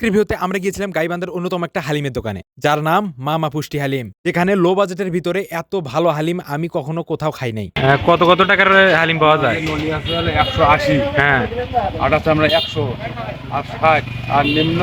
ভিডিওতে আমরা গিয়েছিলাম গাইবান্ধার অন্যতম একটা হালিমের দোকানে, যার নাম মামা পুষ্টি হালিম। যেখানে লো বাজেটের ভিতরে এত ভালো হালিম আমি কখনো কোথাও খাই নাই। কত কত টাকার হালিম পাওয়া যায়? নলি আছে হলে 180, হ্যাঁ, আর আছে আমরা 100 আর 60 আর নিম্ন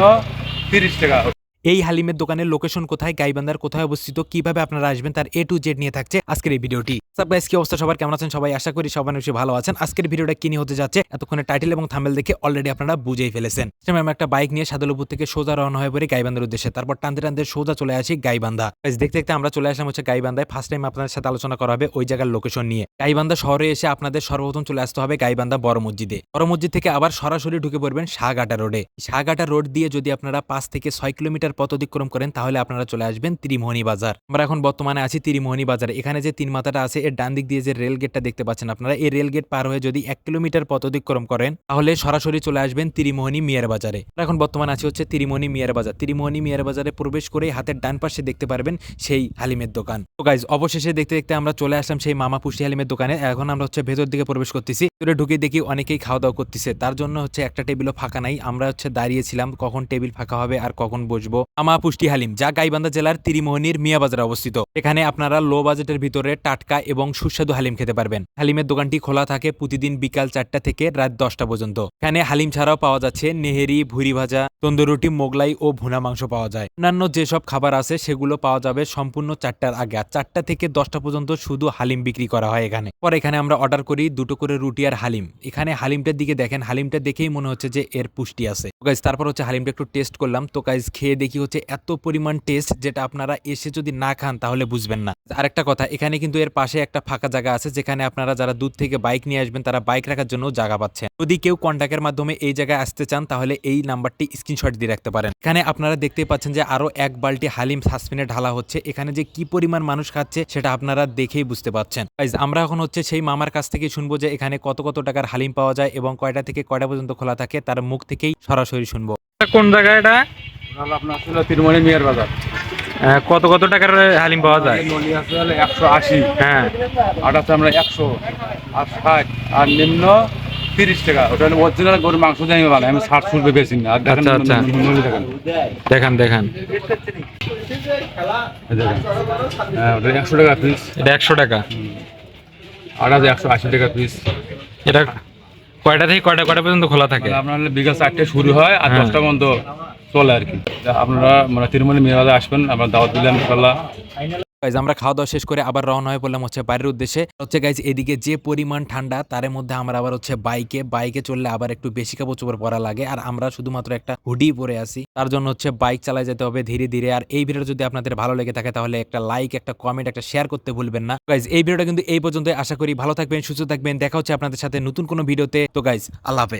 30 টাকা। এই হালিমের দোকানের লোকেশন কোথায়, গাইবান্ধার কোথায় অবস্থিত, কিভাবে আপনারা আসবেন, তার A to Z নিয়ে থাকছে আজকের এই ভিডিওটি। গাইস, কি অবস্থা সবার, কেমন আছেন সবাই? আশা করি সবাই নিশ্চয়ই ভালো আছেন। আজকের ভিডিওটা কি নিয়ে হতে যাচ্ছে এতক্ষণে টাইটেল এবং থাম্বনেল দেখে অলরেডি আপনারা বুঝেই ফেলেছেন। আমি একটা বাইক নিয়ে সাদুলপুর থেকে সোজা রওনা হয়ে পড়ি গাইবান্ধার উদ্দেশ্যে। তারপর টানতে টানতে সোজা চলে আসি গাইবান্ধা। দেখতে দেখতে আমরা চলে আসলাম হচ্ছে গাইবান্ধায়। ফার্স্ট টাইম আপনাদের সাথে আলোচনা করা হবে ওই জায়গার লোকেশন নিয়ে। গাইবান্ধা শহরে এসে আপনাদের সর্বপ্রথম চলে আসতে হবে গাইবান্ধা বড় মসজিদে। বড় মসজিদ থেকে আবার সরাসরি ঢুকে পড়বেন শাহঘাটা রোডে। শাহঘাটা রোড দিয়ে যদি আপনারা 5 থেকে 6 কিলোমিটার পথ অতিক্রম করেন তাহলে আপনারা চলে আসবেন ত্রিমোহনী বাজার। আমরা এখন বর্তমানে আছি ত্রিমোহনী বাজারে। এখানে যে তিন মাথাটা আছে এর ডান দিক দিয়ে যে রেল গেটটা দেখতে পাচ্ছেন আপনারা, এই রেল গেট পার হয়ে যদি 1 কিলোমিটার পথ অতিক্রম করেন তাহলে সরাসরি চলে আসবেন ত্রিমোহনী মিয়ার বাজারে। আমরা এখন বর্তমানে আছি হচ্ছে ত্রিমোহনী মিয়ার বাজার। ত্রিমোহনী মিয়ার বাজারে প্রবেশ করে হাতের ডান পাশে দেখতে পারবেন সেই হালিমের দোকান। তো গাইজ, অবশেষে দেখতে দেখতে আমরা চলে আসলাম সেই মামা পুষ্টি হালিমের দোকানে। এখন আমরা হচ্ছে ভেতর দিকে প্রবেশ করতেছি। ঢুকে দেখি অনেকেই খাওয়া দাওয়া করতেছে, তার জন্য হচ্ছে একটা টেবিলও ফাঁকা নাই। আমরা হচ্ছে দাঁড়িয়েছিলাম কখন টেবিল ফাঁকা হবে আর কখন বসবো। মামা পুষ্টি হালিম, যা গাইবান্ধা জেলার ত্রিমোহনীর মিয়া বাজারে অবস্থিত। এখানে আপনারা লো বাজেটের ভিতরে টাটকা এবং সুস্বাদু হালিম খেতে পারবেন। হালিমের দোকানটি খোলা থাকে প্রতিদিন বিকাল 4টা থেকে রাত 10টা পর্যন্ত। এখানে হালিম ছাড়াও পাওয়া যাচ্ছে নেহেরি, ভুরি ভাজা, তন্দুর রুটি, মোগলাই ও ভুনা মাংস পাওয়া যায়। অন্যান্য যেসব খাবার আছে সেগুলো পাওয়া যাবে সম্পূর্ণ 4টার আগে। আর 4টা থেকে 10টা পর্যন্ত শুধু হালিম বিক্রি করা হয় এখানে। পরে এখানে আমরা অর্ডার করি 2টো করে রুটি আর হালিম। এখানে হালিমটার দিকে দেখেন, হালিমটা দেখেই মনে হচ্ছে যে এর পুষ্টি আছে। তো গাইজ, তারপর হচ্ছে হালিমটা একটু টেস্ট করলাম। তো গাইজ, খেয়ে দেখি হচ্ছে এত পরিমাণ টেস্ট যেটা আপনারা এসে যদি না খান তাহলে বুঝবেন না। আরেকটা কথা, এখানে কিন্তু এর পাশে একটা ফাঁকা জায়গা আছে যেখানে আপনারা যারা দূর থেকে বাইক নিয়ে আসবেন তারা বাইক রাখার জন্য জায়গা পাচ্ছেন। যদি কেউ কন্ট্যাক্টের মাধ্যমে এই জায়গায় আসতে চান তাহলে এই নাম্বারটি স্ক্রিনশট দিয়ে রাখতে পারেন। এখানে আপনারা দেখতেই পাচ্ছেন যে আরো 1 বালতি হালিম সাসপেনে ঢালা হচ্ছে। এখানে যে কি পরিমাণ মানুষ খাচ্ছে সেটা আপনারা দেখেই বুঝতে পারছেন। গাইজ, আমরা এখন হচ্ছে সেই মামার কাছ থেকে শুনবো যে এখানে কত কত টাকার হালিম পাওয়া যায় এবং কয়টা থেকে কয়টা পর্যন্ত খোলা থাকে, তার মুখ থেকেই সরাসরি শুনবো। কোন জায়গা এটা? আপনার ছিল তিরমণি মিয়ার বাজার। কত কত টাকার হালিম পাওয়া যায়? নলি আছে হলে 180, হ্যাঁ, আর আছে আমরা 100 আর 60 আর নিম্ন 30 টাকা। ওটা হলো অরিজিনাল গরুর মাংস দিয়ে আমি বানাই, আমি 60 ফুলবে বেশি না। আর দেখেন আচ্ছা, আচ্ছা। নলি দেখেন, দেখান দেখান। এই দেখেন। হ্যাঁ, ওটা 100 টাকা পিস, এটা 100 টাকা। আর আছে 180 টাকা পিস। এটা কয়টা থেকে কয়টা কয়টা পর্যন্ত খোলা থাকে? মানে আপনার হলে বিকাল 4টায় শুরু হয় আর হ্যাঁ। 10টা পর্যন্ত চলে আর কি। আপনারা মানে তিরমণি মিয়ার বাজার আসবেন, আমরা দাওয়াত দিলাম ইনশাআল্লাহ। গাইজ, আমরা খাওয়া দাওয়া শেষ করে আবার রওনা হয়ে পড়লাম হচ্ছে বাইরের উদ্দেশ্যে। হচ্ছে গাইজ, এদিকে যে পরিমাণ ঠান্ডা তার মধ্যে আমরা আবার হচ্ছে বাইকে চললে আবার একটু বেশি কাপড় চোপড় পরা লাগে। আর আমরা শুধুমাত্র একটা হুডি পরে আসি, তার জন্য হচ্ছে বাইক চালায় যেতে হবে ধীরে ধীরে। আর এই ভিডিও যদি আপনাদের ভালো লেগে থাকে তাহলে একটা লাইক, একটা কমেন্ট, একটা শেয়ার করতে ভুলবেন না। গাইজ, এই ভিডিওটা কিন্তু এই পর্যন্ত। আশা করি ভালো থাকবেন, সুস্থ থাকবেন। দেখা হচ্ছে আপনাদের সাথে নতুন কোনো ভিডিওতে। তো গাইজ, আল্লাহ হাফেজ।